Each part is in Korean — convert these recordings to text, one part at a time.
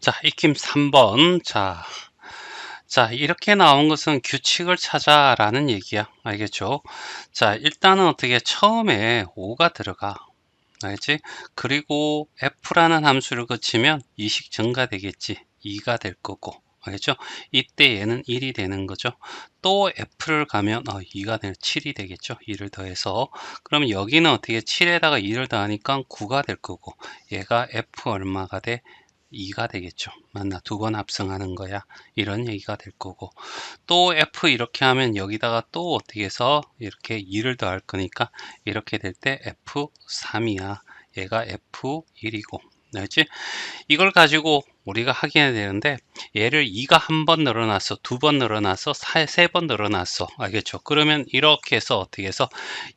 자, 익힘 3번. 자, 이렇게 나온 것은 규칙을 찾아라는 얘기야. 알겠죠? 자, 일단은 어떻게 처음에 5가 들어가. 알겠지? 그리고 f라는 함수를 거치면 이식 증가되겠지. 2가 될 거고. 알겠죠? 이때 얘는 1이 되는 거죠. 또 f를 가면 2가 되는 7이 되겠죠. 2를 더해서. 그럼 여기는 어떻게 7에다가 2를 더하니까 9가 될 거고, 얘가 f 얼마가 돼? 2가 되겠죠. 맞나? 두 번 합성하는 거야. 이런 얘기가 될 거고. 또 F 이렇게 하면 여기다가 또 어떻게 해서 이렇게 2를 더할 거니까 이렇게 될 때 F3이야. 얘가 F1이고. 알지? 이걸 가지고 우리가 하게 되는데, 얘를 2가 한 번 늘어났어, 두 번 늘어났어, 세 번 늘어났어. 알겠죠? 그러면 이렇게 해서 어떻게 해서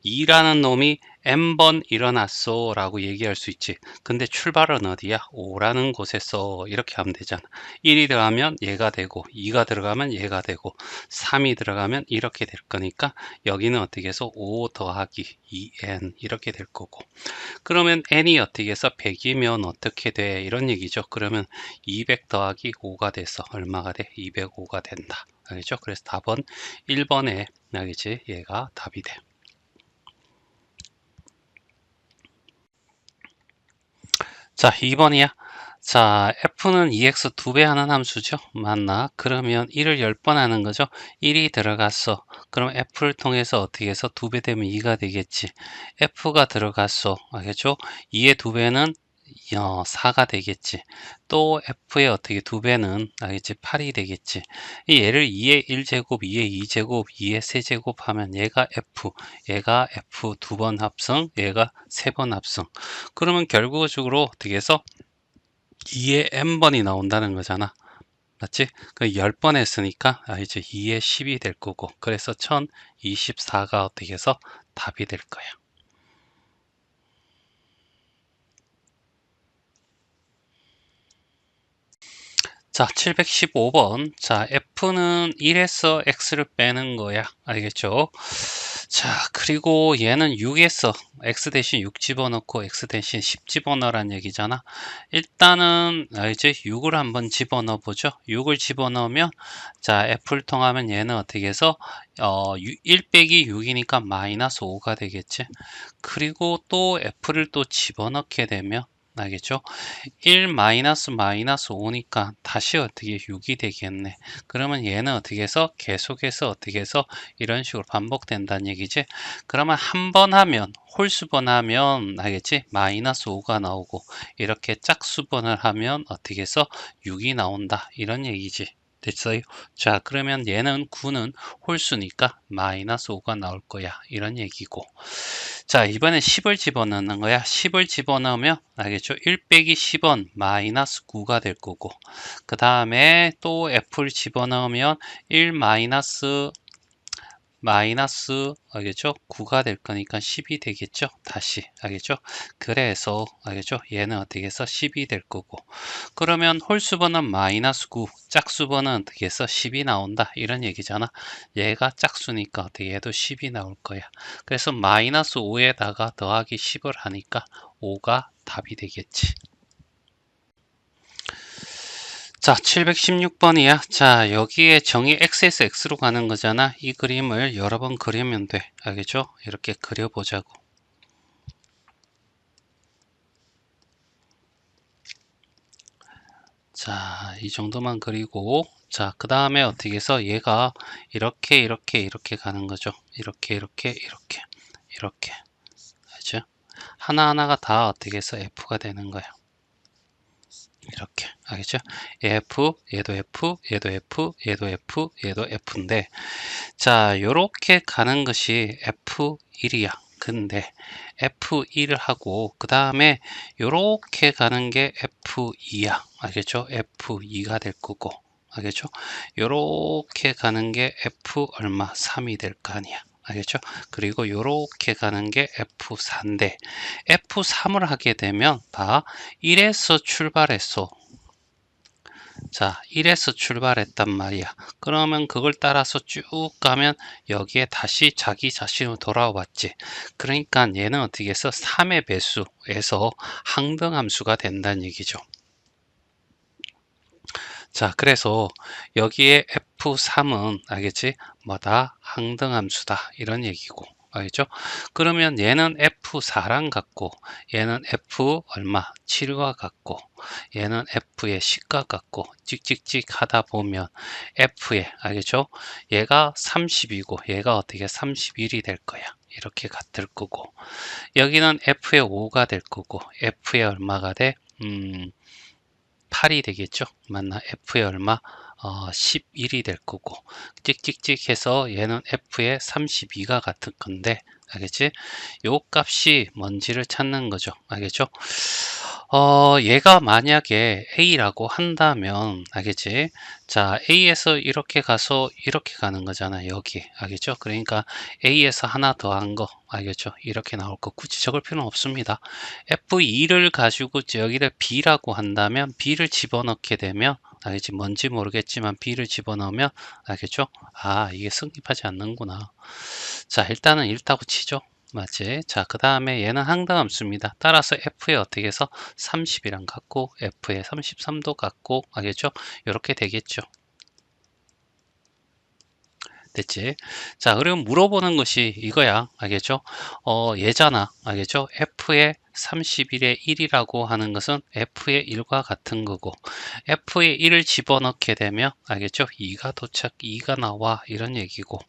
2라는 놈이 n번 일어났어 라고 얘기할 수 있지. 근데 출발은 어디야? 5라는 곳에서. 이렇게 하면 되잖아. 1이 들어가면 얘가 되고, 2가 들어가면 얘가 되고, 3이 들어가면 이렇게 될 거니까 여기는 어떻게 해서 5 더하기 2n 이렇게 될 거고, 그러면 n이 어떻게 해서 100이면 어떻게 돼? 이런 얘기죠. 그러면 200 더하기 5가 돼서 얼마가 돼? 205가 된다. 알겠죠? 그래서 답은 1번에, 알겠지? 얘가 답이 돼. 자, 2번이야. 자, f는 2x 2배 하는 함수죠. 맞나? 그러면 1을 10번 하는 거죠. 1이 들어갔어. 그럼 f를 통해서 어떻게 해서 2배 되면 2가 되겠지. f가 들어갔어. 알겠죠? 2의 2배는 4가 되겠지. 또 f의 어떻게 2배는 알겠지? 8이 되겠지. 얘를 2의 1제곱, 2의 2제곱, 2의 세제곱 하면 얘가 f 두 번 합성, 얘가 세 번 합성. 그러면 결국적으로 어떻게 해서 2의 n번이 나온다는 거잖아. 맞지? 그 10번 했으니까 이제 2의 10이 될 거고, 그래서 1024가 어떻게 해서 답이 될 거야. 자, 715번. 자, f는 1에서 x를 빼는 거야. 알겠죠? 자, 그리고 얘는 6에서 x 대신 6 집어넣고 x 대신 10 집어넣으란 얘기잖아. 일단은 이제 6을 한번 집어넣어 보죠. 6을 집어넣으면, 자, f를 통하면 얘는 어떻게 해서 1 빼기 6이니까 마이너스 5가 되겠지. 그리고 또 f를 또 집어넣게 되면, 알겠죠? 1 마이너스 마이너스 5니까 다시 어떻게 6이 되겠네. 그러면 얘는 어떻게 해서 계속해서 어떻게 해서 이런 식으로 반복된다는 얘기지. 그러면 한 번 하면, 홀수번 하면 알겠지? 마이너스 5가 나오고, 이렇게 짝수번을 하면 어떻게 해서 6이 나온다. 이런 얘기지. 됐어요? 자, 그러면 얘는 9는 홀수니까 마이너스 5가 나올 거야. 이런 얘기고. 자, 이번엔 10을 집어넣는 거야. 10을 집어넣으면 알겠죠? 1 빼기 10은 마이너스 9가 될 거고, 그 다음에 또 f를 집어넣으면 1 마이너스 알겠죠? 9가 될 거니까 10이 되겠죠? 다시 알겠죠? 그래서 알겠죠? 얘는 어떻게 해서 10이 될 거고, 그러면 홀수번은 마이너스 9, 짝수번은 어떻게 해서 10이 나온다. 이런 얘기잖아. 얘가 짝수니까 어떻게 해도 10이 나올 거야. 그래서 마이너스 5에다가 더하기 10을 하니까 5가 답이 되겠지. 자, 716번이야. 자, 여기에 정의 x에서 x로 가는 거잖아. 이 그림을 여러 번 그리면 돼. 알겠죠? 이렇게 그려보자고. 자, 이 정도만 그리고, 자, 그 다음에 어떻게 해서 얘가 이렇게 가는 거죠. 이렇게. 알죠? 하나하나가 다 어떻게 해서 f가 되는 거야. 이렇게. 알겠죠? F, 얘도 F, 얘도 F, 얘도 F, 얘도 F인데, 자, 요렇게 가는 것이 F1이야. 근데 F1을 하고, 그 다음에 요렇게 가는 게 F2야. 알겠죠? F2가 될 거고. 알겠죠? 요렇게 가는 게 F 얼마? 3이 될 거 아니야. 알겠죠? 그리고 요렇게 가는 게 F4인데, F3을 하게 되면 다 1에서 출발했어. 자, 1에서 출발했단 말이야. 그러면 그걸 따라서 쭉 가면 여기에 다시 자기 자신으로 돌아왔지. 그러니까 얘는 어떻게 해서 3의 배수에서 항등함수가 된다는 얘기죠. 자, 그래서 여기에 F3은 알겠지? 뭐다? 항등함수다. 이런 얘기고. 알겠죠? 그러면 얘는 F4랑 같고, 얘는 F 얼마? 7과 같고, 얘는 F의 10과 같고, 찍찍찍 하다 보면 F에, 알겠죠? 얘가 30이고, 얘가 어떻게 31이 될 거야. 이렇게 같을 거고, 여기는 F의 5가 될 거고, F의 얼마가 돼? 8이 되겠죠. 맞나? F의 얼마? 11이 될 거고, 찍찍찍 해서 얘는 F의 32가 같은 건데, 알겠지? 요 값이 뭔지를 찾는 거죠. 알겠죠? 얘가 만약에 A라고 한다면, 알겠지? 자, A에서 이렇게 가서 이렇게 가는 거잖아, 여기. 알겠죠? 그러니까 A에서 하나 더한 거, 알겠죠? 이렇게 나올 거 굳이 적을 필요는 없습니다. F2를 가지고 여기를 B라고 한다면 B를 집어넣게 되면, 알겠지? 뭔지 모르겠지만 B를 집어넣으면, 알겠죠? 아, 이게 성립하지 않는구나. 자, 일단은 읽다고 치죠. 맞지? 자, 그 다음에 얘는 항등함수입니다. 따라서 F에 어떻게 해서 30이랑 같고, F에 33도 같고, 알겠죠? 이렇게 되겠죠. 됐지? 자, 그리고 물어보는 것이 이거야. 알겠죠? 얘잖아. 알겠죠? F의 31의 1이라고 하는 것은 F의 1과 같은 거고, F의 1을 집어넣게 되면, 알겠죠? 2가 도착, 2가 나와. 이런 얘기고,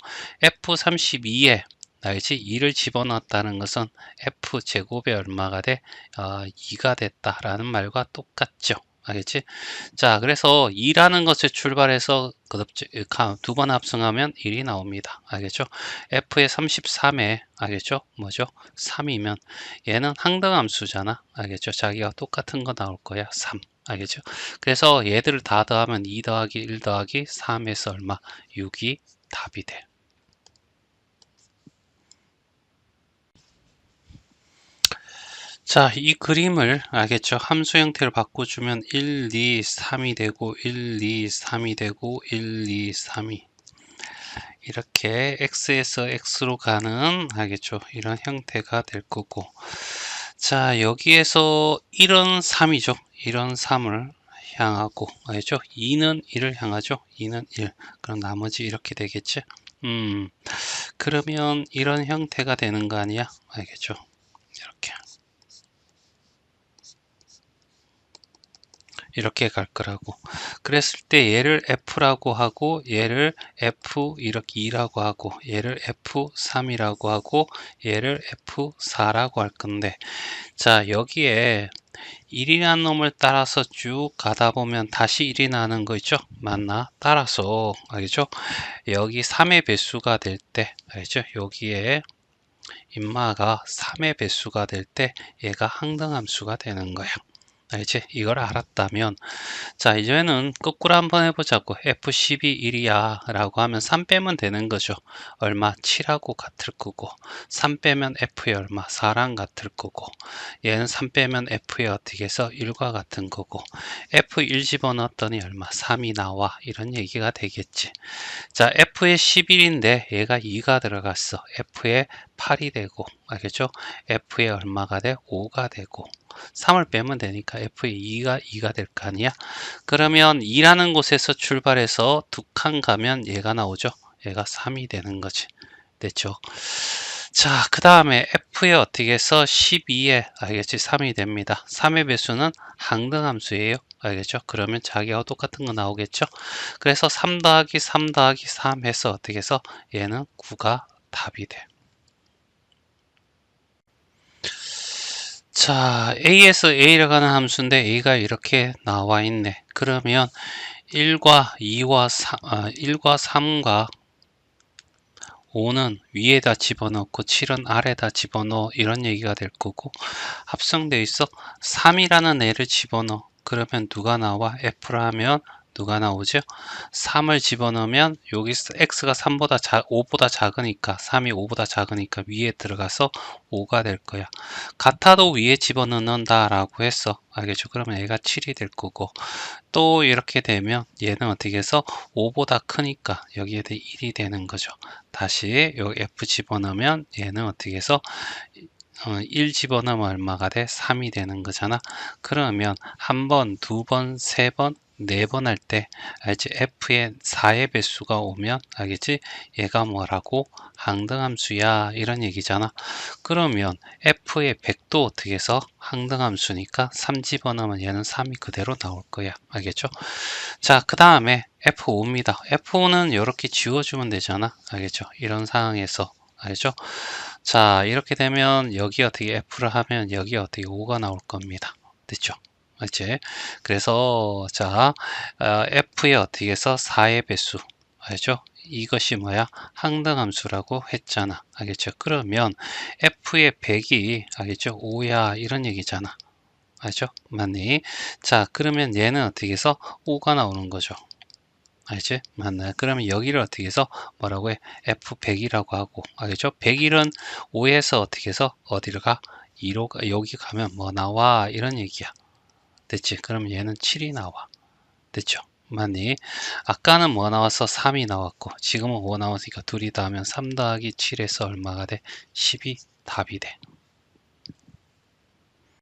F32에 알겠지? 2를 집어넣었다는 것은 F 제곱의 얼마가 돼? 2가 됐다라는 말과 똑같죠. 알겠지? 자, 그래서 2라는 것에 출발해서 두 번 합성하면 1이 나옵니다. 알겠죠? F의 33에, 알겠죠? 뭐죠? 3이면 얘는 항등함수잖아. 알겠죠? 자기가 똑같은 거 나올 거야. 3. 알겠죠? 그래서 얘들을 다 더하면 2 더하기 1 더하기 3에서 얼마? 6이 답이 돼. 자, 이 그림을 알겠죠? 함수 형태를 바꿔주면 1, 2, 3이 되고 1, 2, 3이 되고 1, 2, 3이 이렇게 x에서 x로 가는 알겠죠? 이런 형태가 될 거고, 자, 여기에서 1은 3이죠. 1은 3을 향하고, 알겠죠? 2는 1을 향하죠. 2는 1. 그럼 나머지 이렇게 되겠지? 그러면 이런 형태가 되는 거 아니야? 알겠죠? 이렇게. 이렇게 갈 거라고. 그랬을 때 얘를 F라고 하고, 얘를 F 이렇게 2라고 하고, 얘를 F3이라고 하고, 얘를 F4라고 할 건데, 자, 여기에 1이라는 놈을 따라서 쭉 가다 보면 다시 1이 나는 거 있죠? 맞나? 따라서, 알겠죠? 여기 3의 배수가 될 때, 알겠죠? 여기에 인마가 3의 배수가 될 때 얘가 항등함수가 되는 거야. 알지? 이걸 알았다면, 자, 이제는 거꾸로 한번 해보자고. F12 1이야 라고 하면 3 빼면 되는 거죠. 얼마? 7하고 같을 거고, 3 빼면 F의 얼마? 4랑 같을 거고, 얘는 3 빼면 F의 어떻게 해서 1과 같은 거고, F1 집어넣었더니 얼마? 3이 나와. 이런 얘기가 되겠지. 자, F의 11인데 얘가 2가 들어갔어. F의 8이 되고, 알겠죠? F의 얼마가 돼? 5가 되고, 3을 빼면 되니까 F의 2가 될 거 아니야? 그러면 2라는 곳에서 출발해서 두 칸 가면 얘가 나오죠? 얘가 3이 되는 거지. 됐죠? 자, 그 다음에 F에 어떻게 해서 12에, 알겠지? 3이 됩니다. 3의 배수는 항등함수예요. 알겠죠? 그러면 자기하고 똑같은 거 나오겠죠? 그래서 3 더하기 3 더하기 3 해서 어떻게 해서 얘는 9가 답이 돼. 자, A에서 A를 가는 함수인데 A가 이렇게 나와 있네. 그러면 1과 2와 3, 1과 3과 5는 위에다 집어넣고 7은 아래다 집어넣어. 이런 얘기가 될 거고, 합성되어 있어 3이라는 애를 집어넣어. 그러면 누가 나와? F라 하면 누가 나오죠? 3을 집어넣으면 여기 x가 5보다 작으니까, 3이 5보다 작으니까 위에 들어가서 5가 될 거야. 같아도 위에 집어넣는다 라고 했어. 알겠죠? 그러면 얘가 7이 될 거고, 또 이렇게 되면 얘는 어떻게 해서 5보다 크니까 여기에 대해 1이 되는 거죠. 다시 여기 F 집어넣으면 얘는 어떻게 해서 1 집어넣으면 얼마가 돼? 3이 되는 거잖아. 그러면 한 번, 두 번, 세 번, 네 번 할 때 알지? f의 4의 배수가 오면 알겠지? 얘가 뭐라고? 항등함수야 이런 얘기잖아. 그러면 f의 100도 어떻게 해서 항등함수니까 3 집어넣으면 얘는 3이 그대로 나올 거야. 알겠죠? 자, 그 다음에 F5입니다. F5는 이렇게 지워주면 되잖아. 알겠죠? 이런 상황에서. 알죠? 자, 이렇게 되면 여기 어떻게 F를 하면 여기 어떻게 5가 나올 겁니다. 됐죠? 알지? 그래서 자, F에 어떻게 해서 4의 배수. 알죠? 이것이 뭐야? 항등함수라고 했잖아. 알겠죠? 그러면 F의 100이 알겠죠? 5야 이런 얘기잖아. 알죠? 맞니? 자, 그러면 얘는 어떻게 해서 5가 나오는 거죠. 알지? 맞나요? 그러면 여기를 어떻게 해서 뭐라고 해? F100이라고 하고, 알겠죠? 101은 5에서 어떻게 해서 어디를 가? 2로 가, 여기 가면 뭐 나와? 이런 얘기야. 됐지? 그러면 얘는 7이 나와. 됐죠? 맞니? 아까는 뭐 나왔어? 3이 나왔고, 지금은 5 나왔으니까 둘이 다 하면 3 더하기 7에서 얼마가 돼? 10이 답이 돼.